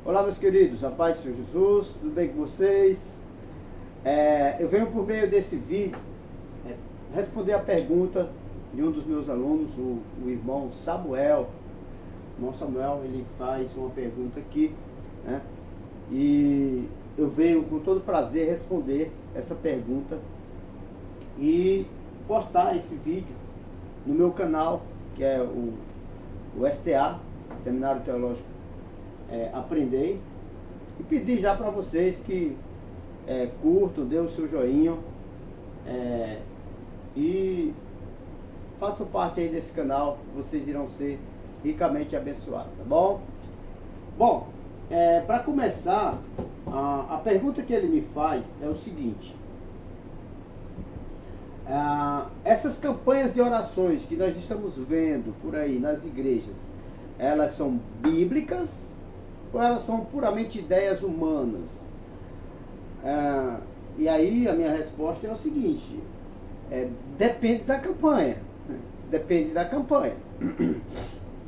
Olá, meus queridos, a paz do Senhor Jesus, tudo bem com vocês? Eu venho por meio desse vídeo responder a pergunta de um dos meus alunos, o irmão Samuel. O irmão Samuel, ele faz uma pergunta aqui, né? E eu venho com todo prazer responder essa pergunta e postar esse vídeo no meu canal, que é o STA, Seminário Teológico Aprender, e pedir já para vocês que curtam, dê o seu joinha e façam parte aí desse canal, vocês irão ser ricamente abençoados, tá bom? Bom, para começar, a pergunta que ele me faz é o seguinte: essas campanhas de orações que nós estamos vendo por aí nas igrejas, elas são bíblicas ou elas são puramente ideias humanas? E aí a minha resposta é o seguinte: depende da campanha. Depende da campanha.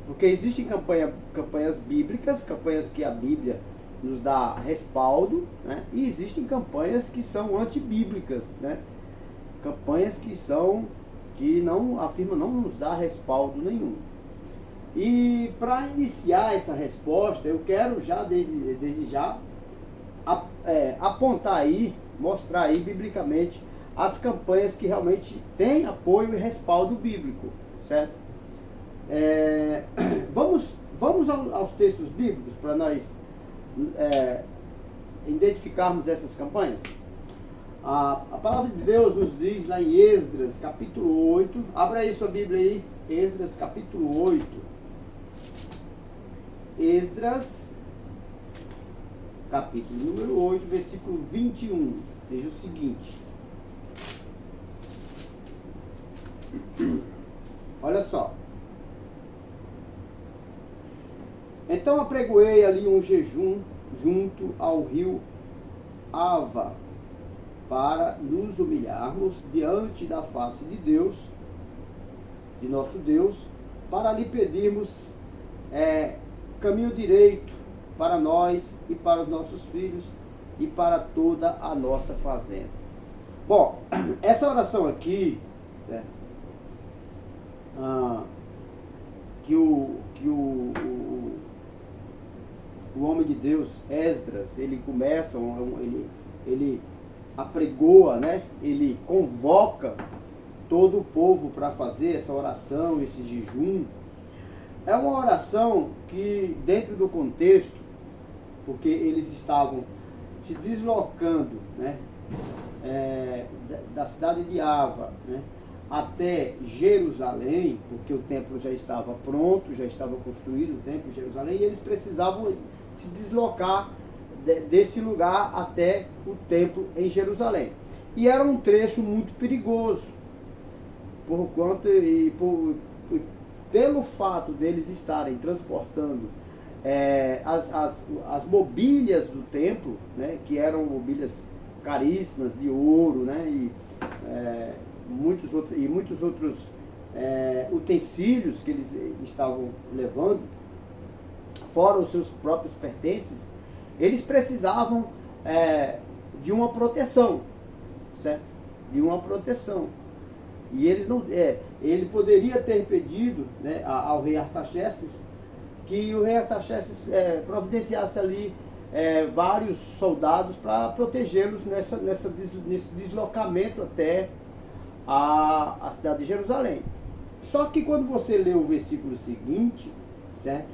Porque existem campanhas bíblicas, campanhas que a Bíblia nos dá respaldo, né? E existem campanhas que são antibíblicas, né? Campanhas que não afirmam, não nos dá respaldo nenhum. E para iniciar essa resposta, eu quero já desde já apontar aí, mostrar aí biblicamente as campanhas que realmente têm apoio e respaldo bíblico, certo? Vamos aos textos bíblicos para nós identificarmos essas campanhas. A palavra de Deus nos diz lá em Esdras, capítulo 8, abra aí sua Bíblia aí, Esdras, capítulo 8. Esdras, capítulo número 8, versículo 21, diz o seguinte: olha só. Então apregoei ali um jejum junto ao rio Ava, para nos humilharmos diante da face de Deus, de nosso Deus, para lhe pedirmos caminho direito para nós e para os nossos filhos e para toda a nossa fazenda. Bom, essa oração aqui, certo? Que o homem de Deus, Esdras, ele começa, ele apregoa, né? Ele convoca todo o povo para fazer essa oração, esse jejum. É uma oração que, dentro do contexto, porque eles estavam se deslocando, né, da cidade de Ava, né, até Jerusalém, porque o templo já estava pronto, já estava construído o templo de Jerusalém, e eles precisavam se deslocar desse lugar até o templo em Jerusalém. E era um trecho muito perigoso, pelo fato deles estarem transportando as mobílias do templo, né, que eram mobílias caríssimas, de ouro, né, e muitos outros utensílios que eles estavam levando, fora os seus próprios pertences, eles precisavam de uma proteção, certo? De uma proteção. E ele poderia ter pedido, né, ao rei Artaxerxes, que o rei Artaxerxes providenciasse ali vários soldados para protegê-los nesse deslocamento até a cidade de Jerusalém. Só que quando você lê o versículo seguinte, certo?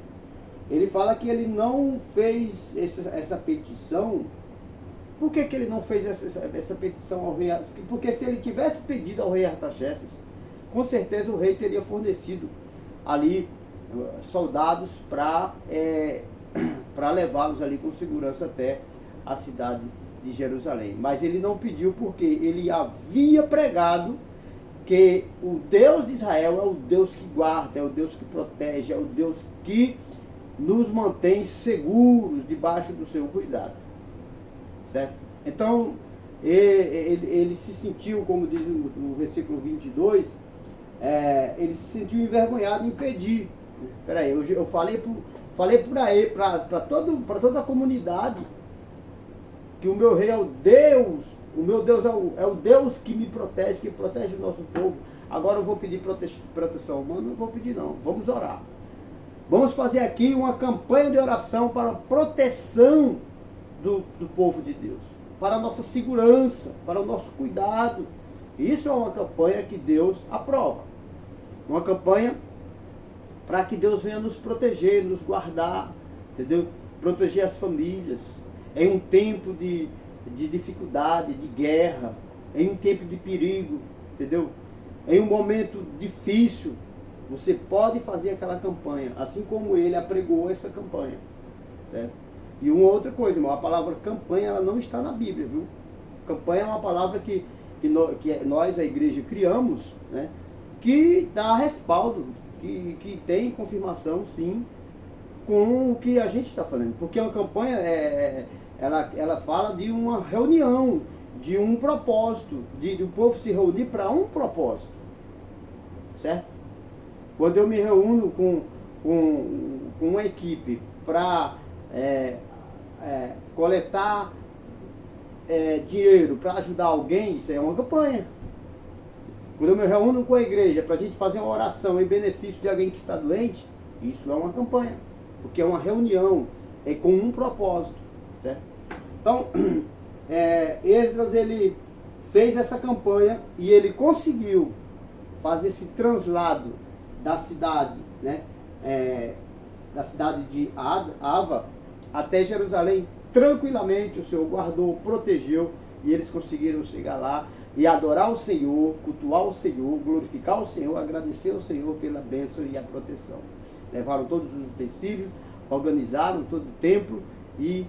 Ele fala que ele não fez essa petição. Por que ele não fez essa petição ao rei? Porque se ele tivesse pedido ao rei Artaxerxes, com certeza o rei teria fornecido ali soldados para levá-los ali com segurança até a cidade de Jerusalém. Mas ele não pediu porque ele havia pregado que o Deus de Israel é o Deus que guarda, é o Deus que protege, é o Deus que nos mantém seguros debaixo do seu cuidado. Certo? Então, ele se sentiu, como diz o versículo 22, ele se sentiu envergonhado em pedir. Peraí, eu falei falei para toda a comunidade que o meu rei é o Deus, o meu Deus é o Deus que me protege, que protege o nosso povo. Agora eu vou pedir proteção humana? Não vou pedir não, vamos orar. Vamos fazer aqui uma campanha de oração para a proteção do povo de Deus, para a nossa segurança, para o nosso cuidado. Isso é uma campanha que Deus aprova. Uma campanha para que Deus venha nos proteger, nos guardar, entendeu? Proteger as famílias. Em um tempo de dificuldade, de guerra, em um tempo de perigo, entendeu? Em um momento difícil, você pode fazer aquela campanha, assim como ele apregou essa campanha, certo? E uma outra coisa, irmão, a palavra campanha, ela não está na Bíblia, viu? Campanha é uma palavra que nós, a igreja, criamos, né? Que dá respaldo, que tem confirmação, sim, com o que a gente está fazendo. Porque uma campanha, ela fala de uma reunião, de um propósito, de o povo se reunir para um propósito, certo? Quando eu me reúno com uma equipe para coletar dinheiro para ajudar alguém, isso é uma campanha. Quando eu me reúno com a igreja para a gente fazer uma oração em benefício de alguém que está doente, isso é uma campanha, porque é uma reunião, é com um propósito, certo? Então, Esdras, ele fez essa campanha e ele conseguiu fazer esse translado da cidade, né, da cidade de Ava até Jerusalém tranquilamente. O Senhor guardou, protegeu, e eles conseguiram chegar lá e adorar o Senhor, cultuar o Senhor, glorificar o Senhor, agradecer ao Senhor pela bênção e a proteção. Levaram todos os utensílios, organizaram todo o templo e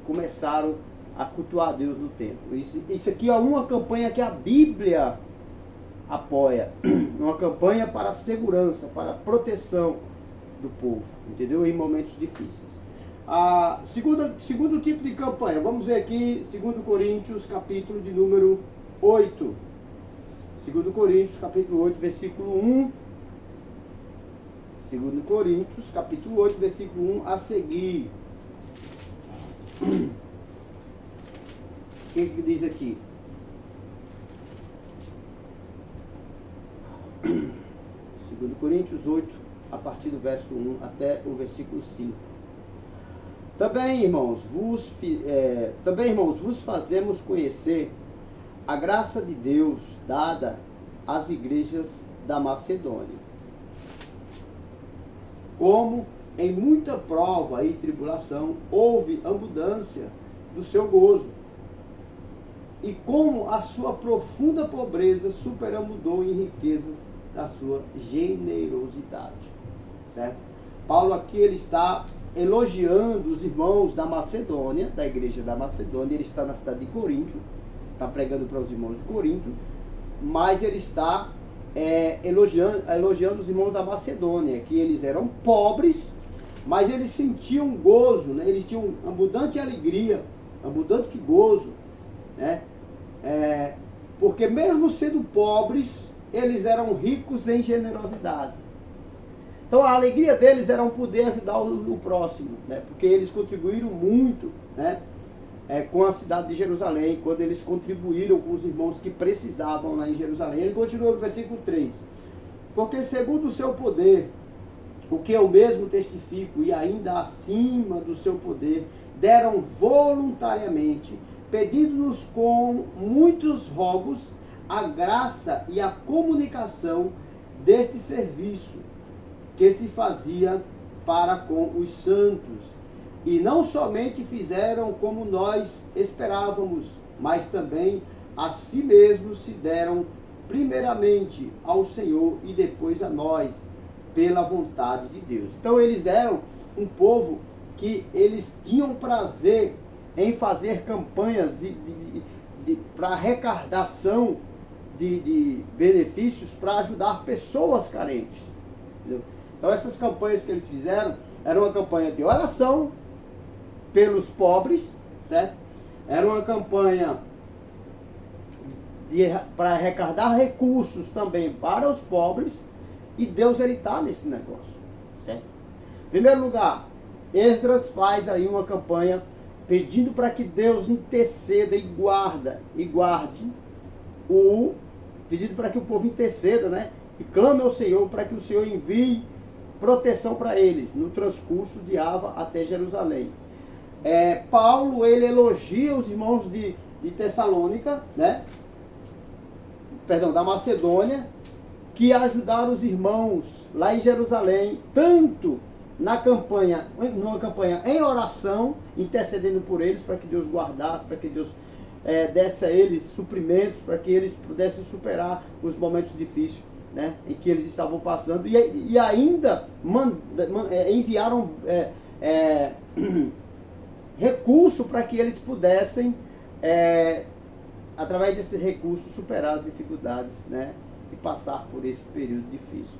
começaram a cultuar a Deus no templo. Isso aqui é uma campanha que a Bíblia apoia, uma campanha para a segurança, para a proteção do povo, entendeu? Em momentos difíceis. Segundo tipo de campanha, vamos ver aqui 2 Coríntios, capítulo de número 8. 2 Coríntios, capítulo 8, versículo 1. 2 Coríntios, capítulo 8, versículo 1 a seguir. O que diz aqui? 2 Coríntios 8, a partir do verso 1 até o versículo 5. Também, irmãos, vos fazemos conhecer a graça de Deus dada às igrejas da Macedônia. Como em muita prova e tribulação houve abundância do seu gozo, e como a sua profunda pobreza superabundou em riquezas da sua generosidade. Certo? Paulo aqui, ele está elogiando os irmãos da Macedônia, da igreja da Macedônia. Ele está na cidade de Corinto, está pregando para os irmãos de Corinto, mas ele está elogiando os irmãos da Macedônia, que eles eram pobres, mas eles sentiam gozo, né? Eles tinham abundante alegria, abundante gozo, né? Porque mesmo sendo pobres, eles eram ricos em generosidade. Então a alegria deles era poder ajudar o próximo, né? Porque eles contribuíram muito, né, com a cidade de Jerusalém, quando eles contribuíram com os irmãos que precisavam lá em Jerusalém. Ele continua no versículo 3. Porque segundo o seu poder, o que eu mesmo testifico, e ainda acima do seu poder, deram voluntariamente, pedindo-nos com muitos rogos, a graça e a comunicação deste serviço que se fazia para com os santos. E não somente fizeram como nós esperávamos, mas também a si mesmos se deram primeiramente ao Senhor e depois a nós, pela vontade de Deus. Então eles eram um povo que eles tinham prazer em fazer campanhas para arrecadação de benefícios para ajudar pessoas carentes. Entendeu? Então essas campanhas que eles fizeram era uma campanha de oração pelos pobres, certo? Era uma campanha para arrecadar recursos também para os pobres, e Deus, ele está nesse negócio, certo? Em primeiro lugar, Esdras faz aí uma campanha pedindo para que Deus interceda e guarde pedindo para que o povo interceda, né? E clame ao Senhor para que o Senhor envie proteção para eles no transcurso de Ava até Jerusalém. Paulo, ele elogia os irmãos de Tessalônica, né? Perdão, da Macedônia, que ajudaram os irmãos lá em Jerusalém, tanto numa campanha em oração, intercedendo por eles, para que Deus guardasse, para que Deus desse a eles suprimentos, para que eles pudessem superar os momentos difíceis, né, em que eles estavam passando, e ainda enviaram recurso para que eles pudessem, através desses recursos, superar as dificuldades, né, e passar por esse período difícil.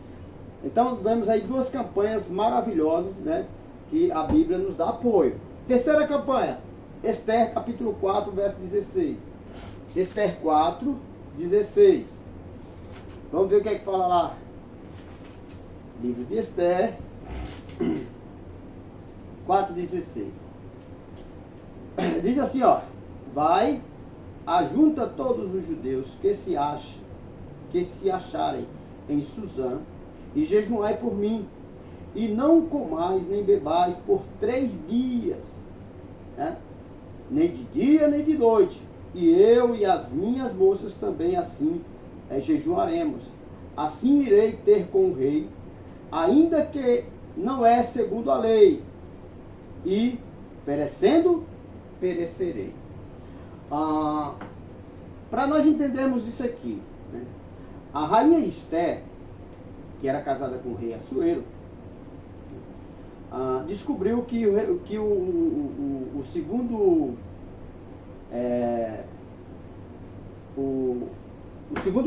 Então, vemos aí duas campanhas maravilhosas, né, que a Bíblia nos dá apoio. Terceira campanha, Esther, capítulo 4, verso 16. Esther 4, 16. Vamos ver o que é que fala lá. Livro de Esther, 4, 16. Diz assim, ó: vai, ajunta todos os judeus que se acharem em Suzã, e jejuai por mim, e não comais nem bebais por 3 dias, né? Nem de dia nem de noite, e eu e as minhas moças também assim jejuaremos. Assim irei ter com o rei, ainda que não é segundo a lei, e perecendo, perecerei. Para nós entendermos isso aqui, né? A rainha Esther, que era casada com o rei Assuero, descobriu que o segundo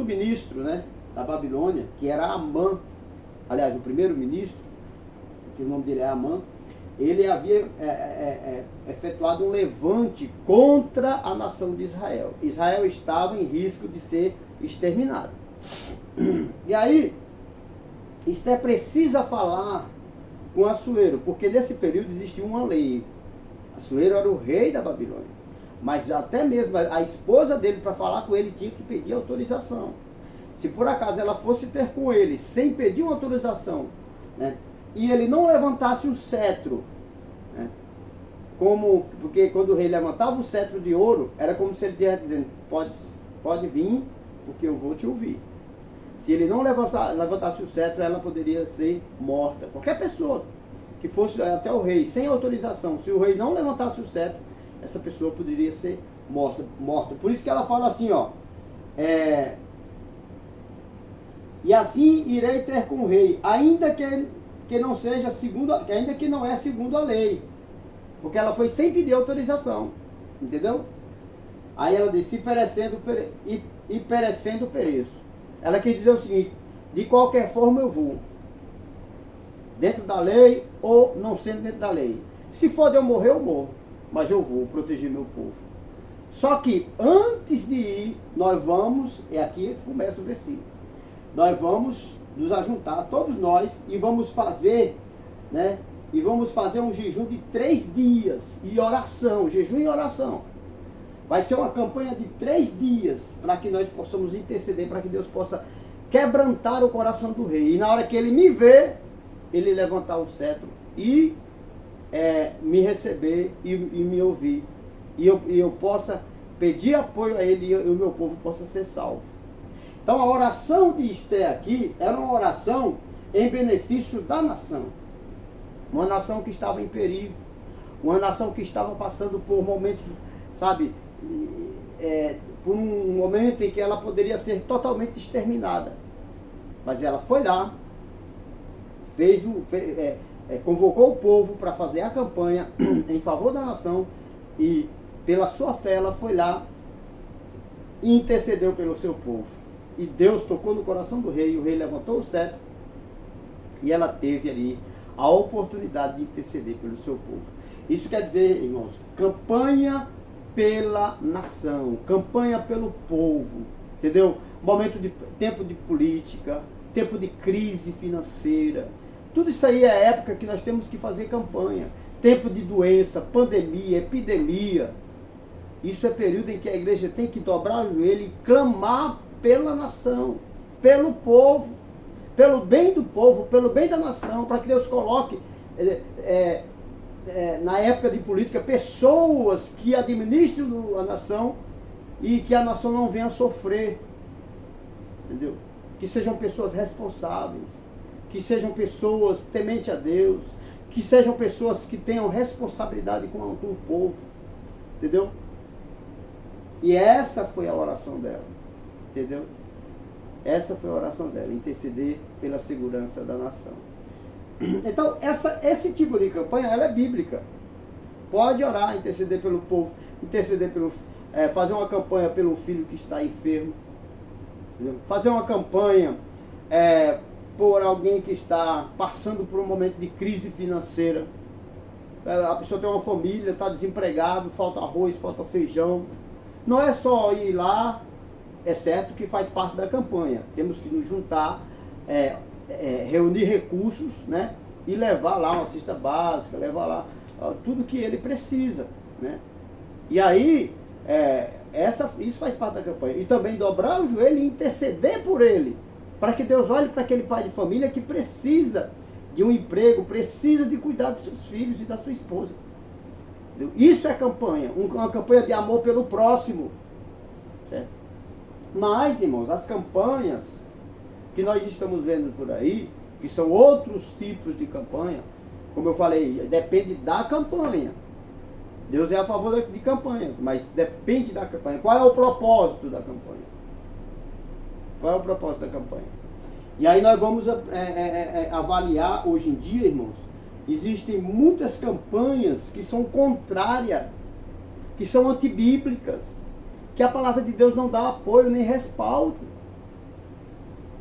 ministro, né, da Babilônia, que era Amã, aliás, o primeiro ministro, que o nome dele é Amã, ele havia efetuado um levante contra a nação de Israel. Israel estava em risco de ser exterminado. E aí, Esther precisa falar com Assuero, porque nesse período existia uma lei. Assuero era o rei da Babilônia, mas até mesmo a esposa dele, para falar com ele, tinha que pedir autorização. Se por acaso ela fosse ter com ele sem pedir uma autorização, né, e ele não levantasse o cetro, né, porque quando o rei levantava o cetro de ouro, era como se ele estivesse dizendo: pode vir, porque eu vou te ouvir. Se ele não levantasse o cetro, ela poderia ser morta. Qualquer pessoa que fosse até o rei, sem autorização, se o rei não levantasse o cetro, essa pessoa poderia ser morta. Por isso que ela fala assim, ó: e assim irei ter com o rei, ainda que não seja ainda que não é segundo a lei. Porque ela foi sem pedir autorização. Entendeu? Aí ela disse: e perecendo pereço. Ela quer dizer o seguinte: de qualquer forma eu vou, dentro da lei ou não sendo dentro da lei. Se for de eu morrer, eu morro, mas eu vou proteger meu povo. Só que antes de ir, nós vamos, aqui começa o versículo, nós vamos nos ajuntar, todos nós, e vamos fazer, né? E vamos fazer um jejum de 3 dias, e oração, jejum e oração. Vai ser uma campanha de 3 dias, para que nós possamos interceder, para que Deus possa quebrantar o coração do rei. E na hora que ele me ver, ele levantar o cetro e me receber e me ouvir. E eu possa pedir apoio a ele, e o meu povo possa ser salvo. Então a oração de Esther aqui era uma oração em benefício da nação. Uma nação que estava em perigo. Uma nação que estava passando por momentos, sabe, por um momento em que ela poderia ser totalmente exterminada. Mas ela foi lá, convocou o povo para fazer a campanha em favor da nação, e pela sua fé ela foi lá e intercedeu pelo seu povo. E Deus tocou no coração do rei, o rei levantou o cetro, e ela teve ali a oportunidade de interceder pelo seu povo. Isso quer dizer, irmãos, campanha pela nação, campanha pelo povo, entendeu? Tempo de política, tempo de crise financeira, tudo isso aí é a época que nós temos que fazer campanha. tempo de doença, pandemia, epidemia. Isso é período em que a igreja tem que dobrar o joelho e clamar pela nação, pelo povo, pelo bem do povo, pelo bem da nação, para que Deus coloque na época de política pessoas que administrem a nação e que a nação não venha sofrer, entendeu? Que sejam pessoas responsáveis, que sejam pessoas tementes a Deus, que sejam pessoas que tenham responsabilidade com o povo, entendeu? E essa foi a oração dela, entendeu? Essa foi a oração dela, interceder pela segurança da nação. Então, esse tipo de campanha, ela é bíblica. Pode orar, interceder pelo povo, interceder fazer uma campanha pelo filho que está enfermo, entendeu? Fazer uma campanha por alguém que está passando por um momento de crise financeira. A pessoa tem uma família, está desempregado, falta arroz, falta feijão. Não é só ir lá, é certo que faz parte da campanha. Temos que nos juntar, reunir recursos, né? E levar lá uma cesta básica, levar lá tudo que ele precisa, né? E aí, isso faz parte da campanha. E também dobrar o joelho e interceder por ele, para que Deus olhe para aquele pai de família que precisa de um emprego, precisa de cuidar dos seus filhos e da sua esposa. Isso é campanha, uma campanha de amor pelo próximo, certo? Mas, irmãos, as campanhas que nós estamos vendo por aí, que são outros tipos de campanha, como eu falei, depende da campanha. Deus é a favor de campanhas, mas depende da campanha. Qual é o propósito da campanha? Qual é o propósito da campanha? E aí nós vamos avaliar hoje em dia, irmãos, existem muitas campanhas que são contrárias, que são antibíblicas, que a palavra de Deus não dá apoio nem respaldo.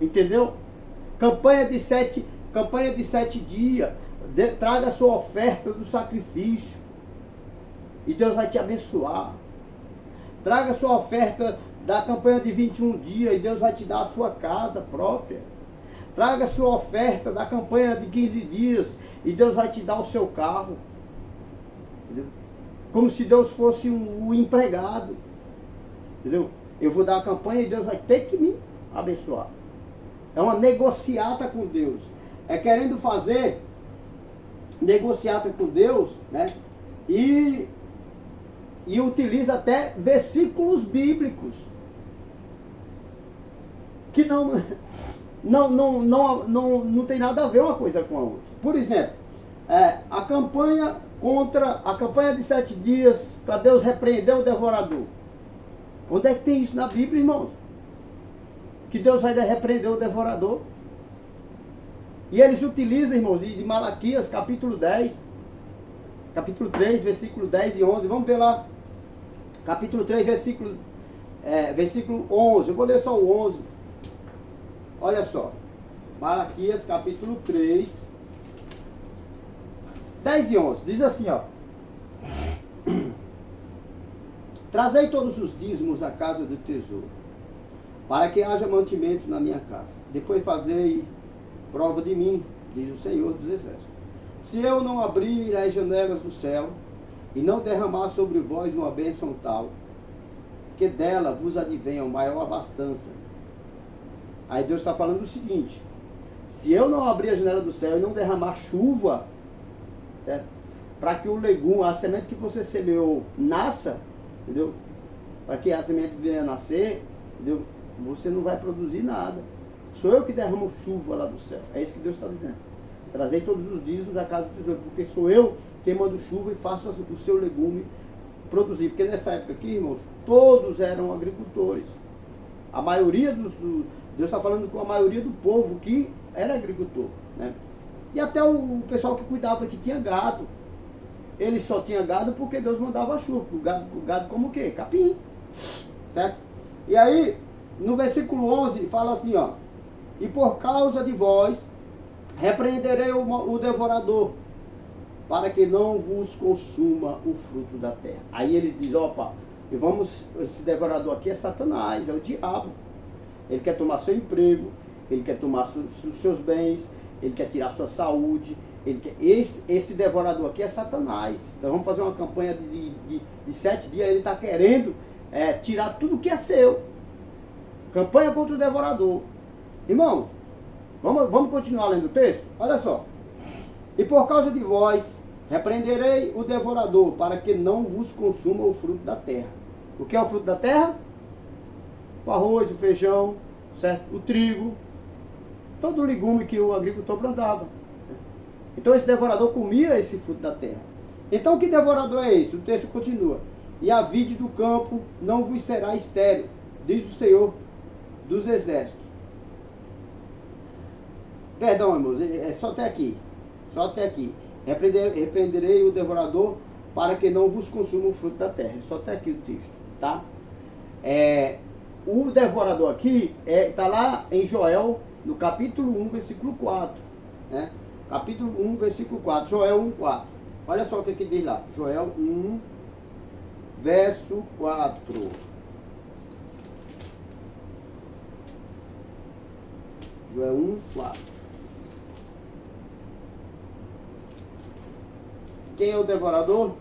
Entendeu? Campanha de 7 dias, traga a sua oferta do sacrifício e Deus vai te abençoar. Traga a sua oferta da campanha de 21 dias e Deus vai te dar a sua casa própria. Traga a sua oferta da campanha de 15 dias e Deus vai te dar o seu carro. Entendeu? Como se Deus fosse um empregado. Entendeu? Eu vou dar a campanha e Deus vai ter que me abençoar. É uma negociata com Deus. É querendo fazer negociata com Deus, né? E utiliza até versículos bíblicos que não tem nada a ver uma coisa com a outra. Por exemplo, a campanha de 7 dias para Deus repreender o devorador. Onde é que tem isso na Bíblia, irmãos? Que Deus vai repreender o devorador. E eles utilizam, irmãos, de Malaquias, capítulo 10, capítulo 3, versículo 10 e 11. Vamos ver lá. Capítulo 3, versículo 11. Eu vou ler só o 11. Olha só. Malaquias, capítulo 3, 10 e 11. Diz assim, ó. Trazei todos os dízimos à casa do tesouro, para que haja mantimento na minha casa. Depois fazei prova de mim, diz o Senhor dos Exércitos. Se eu não abrir as janelas do céu e não derramar sobre vós uma bênção tal, que dela vos advenha uma maior abastança. Aí Deus está falando o seguinte: se eu não abrir a janela do céu e não derramar chuva, certo? Para que o legume, a semente que você semeou, nasça, entendeu? Para que a semente venha a nascer, entendeu? Você não vai produzir nada. Sou eu que derramo chuva lá do céu. É isso que Deus está dizendo. Trazei todos os dízimos da casa do tesouro, porque sou eu que mando chuva e faço o seu legume produzir. Porque nessa época aqui, irmãos, todos eram agricultores. A maioria Deus está falando com a maioria do povo que era agricultor, né? E até o pessoal que cuidava, que tinha gado. Ele só tinha gado porque Deus mandava a chuva. O gado como o quê? Capim. Certo? E aí, no versículo 11, fala assim, ó. E por causa de vós, repreenderei o devorador, para que não vos consuma o fruto da terra. Aí eles dizem, opa, esse devorador aqui é Satanás, é o diabo. Ele quer tomar seu emprego, ele quer tomar seus bens, ele quer tirar sua saúde, Esse devorador aqui é Satanás. Então vamos fazer uma campanha de 7 dias. Ele está querendo tirar tudo que é seu. Campanha contra o devorador. Irmão, vamos continuar lendo o texto? Olha só. E por causa de vós, repreenderei o devorador, para que não vos consuma o fruto da terra. O que é o fruto da terra? O arroz, o feijão, certo? O trigo, todo o legume que o agricultor plantava. Então esse devorador comia esse fruto da terra. Então que devorador é esse? O texto continua. E a vide do campo não vos será estéril, diz o Senhor dos exércitos. Perdão, irmãos, é só até aqui. Só até aqui. Repreenderei o devorador para que não vos consuma o fruto da terra. Só até aqui o texto, tá? O devorador aqui está lá em Joel, no capítulo 1, versículo 4. Né? Capítulo 1, versículo 4. Joel 1, 4. Olha só o que diz lá. Joel 1, verso 4. Joel 1, 4. Quem é o devorador?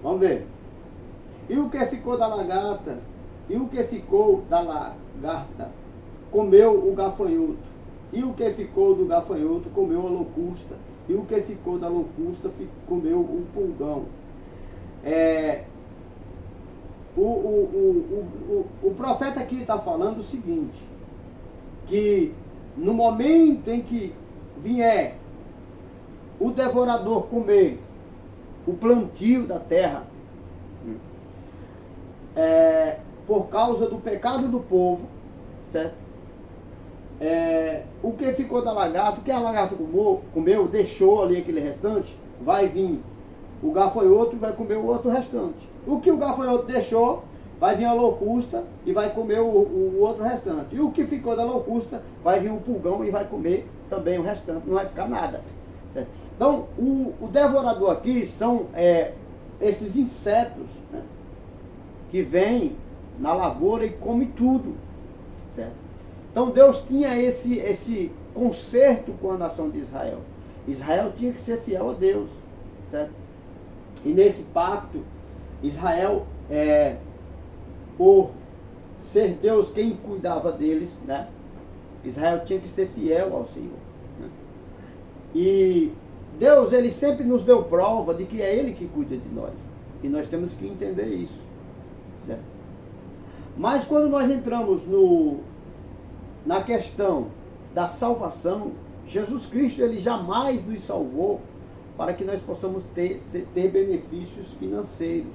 Vamos ver. E o que ficou da lagarta? E o que ficou da lagarta? Comeu o gafanhoto. E o que ficou do gafanhoto? Comeu a locusta. E o que ficou da locusta? Comeu o pulgão. O profeta aqui está falando o seguinte, que no momento em que vier o devorador comer o plantio da terra, por causa do pecado do povo, certo? O que ficou da lagarta, o que a lagarta comeu, deixou ali aquele restante, vai vir o gafanhoto e vai comer o outro restante. O que o gafanhoto deixou, vai vir a locusta e vai comer o outro restante. E o que ficou da locusta, vai vir o pulgão e vai comer também o restante, não vai ficar nada. Certo? Então, o devorador aqui são esses insetos, né, que vêm na lavoura e come tudo. Certo? Então, Deus tinha esse conserto com a nação de Israel. Israel tinha que ser fiel a Deus. Certo? E nesse pacto, Israel, por ser Deus quem cuidava deles, né? Israel tinha que ser fiel ao Senhor. Né? E Deus, ele sempre nos deu prova de que é Ele que cuida de nós. E nós temos que entender isso. Certo? Mas quando nós entramos na questão da salvação, Jesus Cristo, ele jamais nos salvou para que nós possamos ter benefícios financeiros.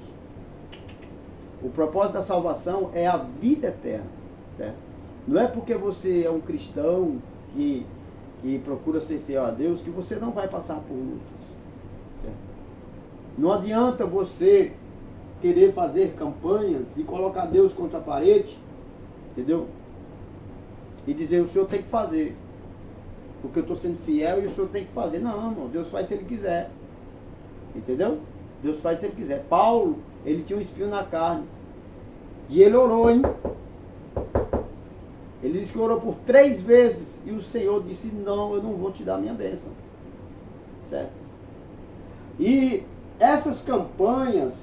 O propósito da salvação é a vida eterna, certo? Não é porque você é um cristão que procura ser fiel a Deus que você não vai passar por lutas, certo? Não adianta você querer fazer campanhas e colocar Deus contra a parede, entendeu? E dizer, o senhor tem que fazer, porque eu estou sendo fiel e o senhor tem que fazer. Não, irmão, Deus faz se Ele quiser. Entendeu? Deus faz se Ele quiser. Paulo, ele tinha um espinho na carne. E ele orou, hein? Ele disse que orou por 3 vezes. E o Senhor disse, não, eu não vou te dar a minha bênção. Certo? E essas campanhas,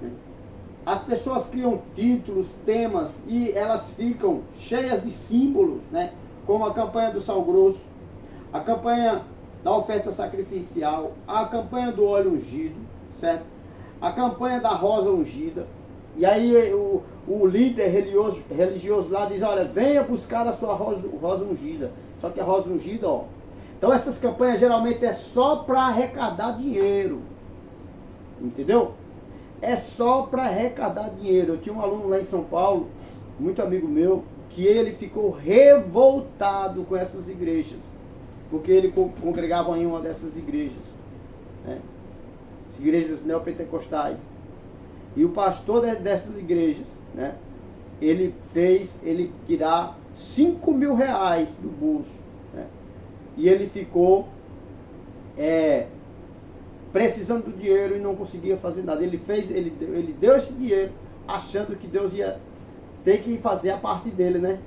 né, as pessoas criam títulos, temas, e elas ficam cheias de símbolos, né? Como a campanha do sal grosso, a campanha da oferta sacrificial, a campanha do óleo ungido, certo? A campanha da rosa ungida. E aí o líder religioso lá diz, olha, venha buscar a sua rosa ungida. Só que a rosa ungida, ó. Então essas campanhas geralmente é só para arrecadar dinheiro. Entendeu? É só para arrecadar dinheiro. Eu tinha um aluno lá em São Paulo, muito amigo meu, que ele ficou revoltado com essas igrejas. Porque ele congregava em uma dessas igrejas, né? As igrejas neopentecostais. E o pastor dessas igrejas, né, ele fez ele tirar 5 mil reais do bolso, né? E ele ficou precisando do dinheiro e não conseguia fazer nada. Ele deu esse dinheiro achando que Deus ia tem que fazer a parte dele, né?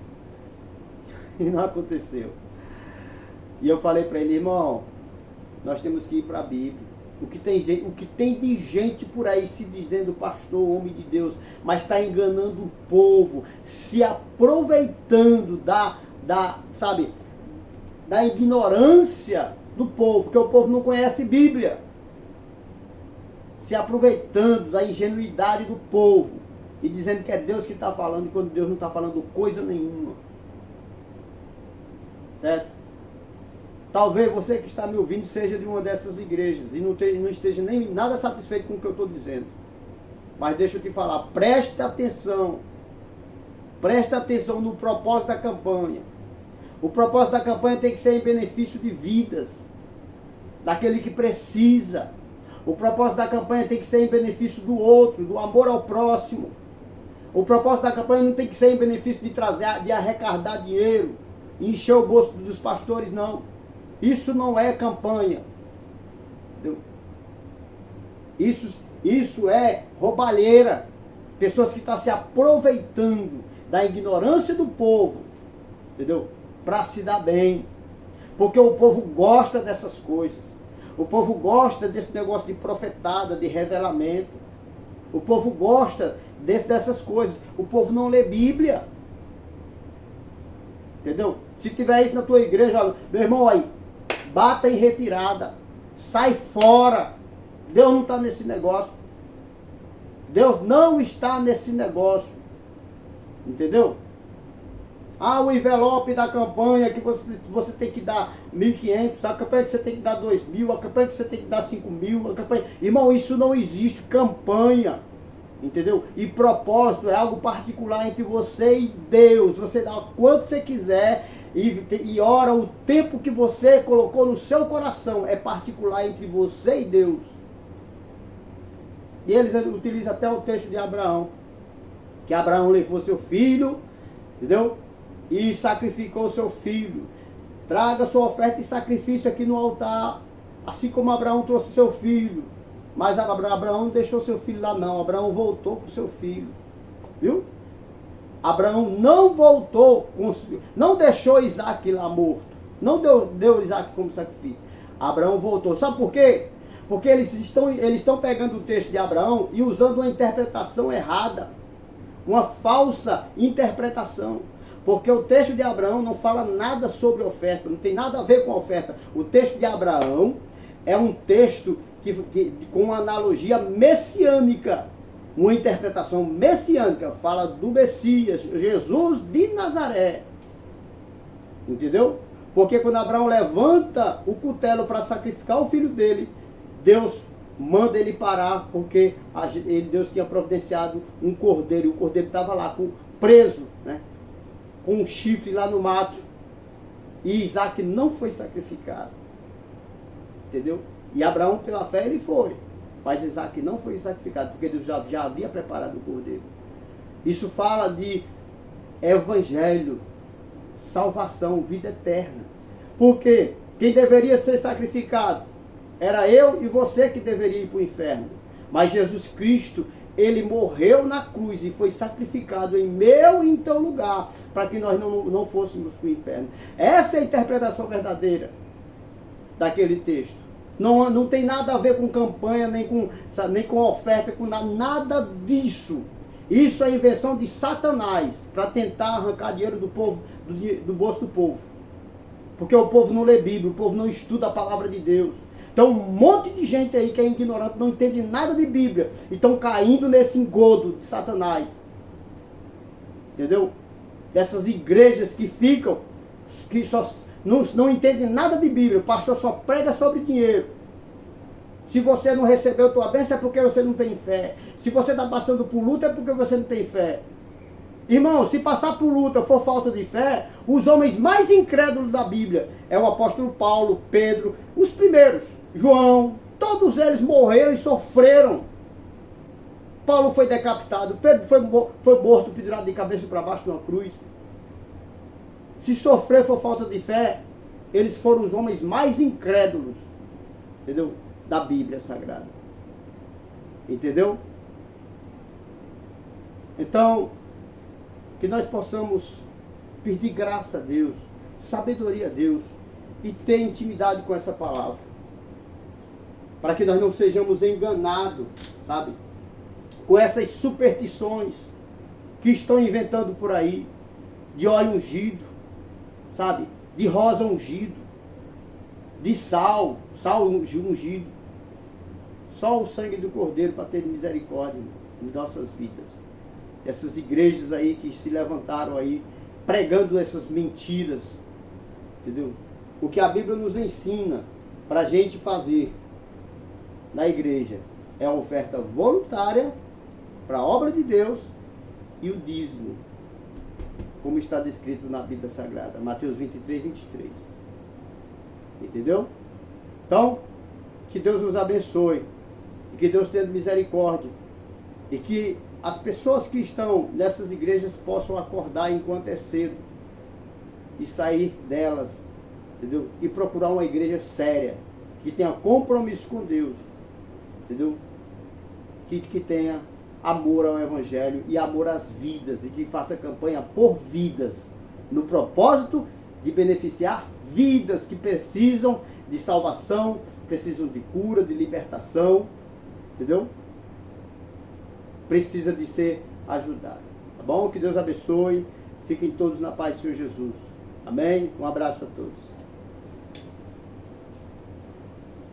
E não aconteceu. E eu falei para ele, irmão, nós temos que ir para a Bíblia. O que tem de gente por aí se dizendo pastor, homem de Deus, mas está enganando o povo, se aproveitando sabe, da ignorância do povo, porque o povo não conhece Bíblia. Se aproveitando da ingenuidade do povo e dizendo que é Deus que está falando, quando Deus não está falando coisa nenhuma. Certo? Talvez você que está me ouvindo seja de uma dessas igrejas e não esteja nem nada satisfeito com o que eu estou dizendo. Mas deixa eu te falar, presta atenção no propósito da campanha. O propósito da campanha tem que ser em benefício de vidas, daquele que precisa. O propósito da campanha tem que ser em benefício do outro, do amor ao próximo. O propósito da campanha não tem que ser em benefício de arrecadar dinheiro e encher o bolso dos pastores, não. Isso não é campanha. Entendeu? Isso é roubalheira. Pessoas que estão se aproveitando da ignorância do povo, entendeu? Para se dar bem. Porque o povo gosta dessas coisas. O povo gosta desse negócio de profetada, de revelamento. O povo gosta dessas coisas. O povo não lê Bíblia. Entendeu? Se tiver isso na tua igreja, meu irmão, aí, bata em retirada. Sai fora. Deus não está nesse negócio. Deus não está nesse negócio. Entendeu? Ah, o envelope da campanha que você tem que dar 1.500, a campanha que você tem que dar 2.000, a campanha que você tem que dar 5.000, a campanha... Irmão, isso não existe, campanha. Entendeu? E propósito é algo particular entre você e Deus. Você dá quanto você quiser e ora o tempo que você colocou no seu coração. É particular entre você e Deus. E eles utilizam até o texto de Abraão. Que Abraão levou seu filho, entendeu? E sacrificou seu filho. Traga sua oferta e sacrifício aqui no altar. Assim como Abraão trouxe seu filho. Mas Abraão não deixou seu filho lá não. Abraão voltou com seu filho. Viu? Abraão não voltou, não deixou Isaac lá morto. Não deu Isaac como sacrifício. Abraão voltou. Sabe por quê? Porque eles estão pegando o texto de Abraão e usando uma interpretação errada. Uma falsa interpretação. Porque o texto de Abraão não fala nada sobre oferta. Não tem nada a ver com oferta. O texto de Abraão é um texto com uma analogia messiânica. Uma interpretação messiânica. Fala do Messias, Jesus de Nazaré. Entendeu? Porque quando Abraão levanta o cutelo para sacrificar o filho dele, Deus manda ele parar, porque Deus tinha providenciado um cordeiro, e o cordeiro estava lá preso, né? Com um chifre lá no mato. E Isaac não foi sacrificado. Entendeu? E Abraão, pela fé, ele foi. Mas Isaac não foi sacrificado, porque Deus já havia preparado o cordeiro. Isso fala de evangelho, salvação, vida eterna. Porque quem deveria ser sacrificado era eu e você que deveria ir para o inferno. Mas Jesus Cristo, ele morreu na cruz e foi sacrificado em meu e em teu lugar, para que nós não fôssemos para o inferno. Essa é a interpretação verdadeira daquele texto. Não tem nada a ver com campanha, nem com oferta, com nada disso. Isso é invenção de Satanás, para tentar arrancar dinheiro do povo, do bolso do povo. Porque o povo não lê Bíblia, o povo não estuda a palavra de Deus. Então um monte de gente aí que é ignorante, não entende nada de Bíblia, e estão caindo nesse engodo de Satanás. Entendeu? Dessas igrejas que ficam, que só não entendem nada de Bíblia, o pastor só prega sobre dinheiro. Se você não recebeu a tua bênção é porque você não tem fé. Se você está passando por luta é porque você não tem fé. Irmão, se passar por luta for falta de fé, os homens mais incrédulos da Bíblia é o apóstolo Paulo, Pedro, os primeiros, João, todos eles morreram e sofreram. Paulo foi decapitado, Pedro foi morto, pendurado de cabeça para baixo de uma cruz. Se sofrer for falta de fé, eles foram os homens mais incrédulos, entendeu? Da Bíblia Sagrada. Entendeu? Então, que nós possamos pedir graça a Deus, sabedoria a Deus e ter intimidade com essa palavra. Para que nós não sejamos enganados, sabe? Com essas superstições que estão inventando por aí, de óleo ungido, sabe? De rosa ungido, de sal ungido. Só o sangue do Cordeiro para ter misericórdia em nossas vidas. Essas igrejas aí que se levantaram aí, pregando essas mentiras, entendeu? O que a Bíblia nos ensina para a gente fazer na igreja é a oferta voluntária para a obra de Deus e o dízimo, como está descrito na Bíblia Sagrada, Mateus 23, 23. Entendeu? Então, que Deus nos abençoe, e que Deus tenha misericórdia, e que as pessoas que estão nessas igrejas possam acordar enquanto é cedo, e sair delas, entendeu? E procurar uma igreja séria, que tenha compromisso com Deus, entendeu? Que tenha amor ao Evangelho e amor às vidas, e que faça campanha por vidas, no propósito de beneficiar vidas que precisam de salvação, precisam de cura, de libertação, entendeu? Precisa de ser ajudado, tá bom? Que Deus abençoe, fiquem todos na paz do Senhor Jesus. Amém? Um abraço a todos.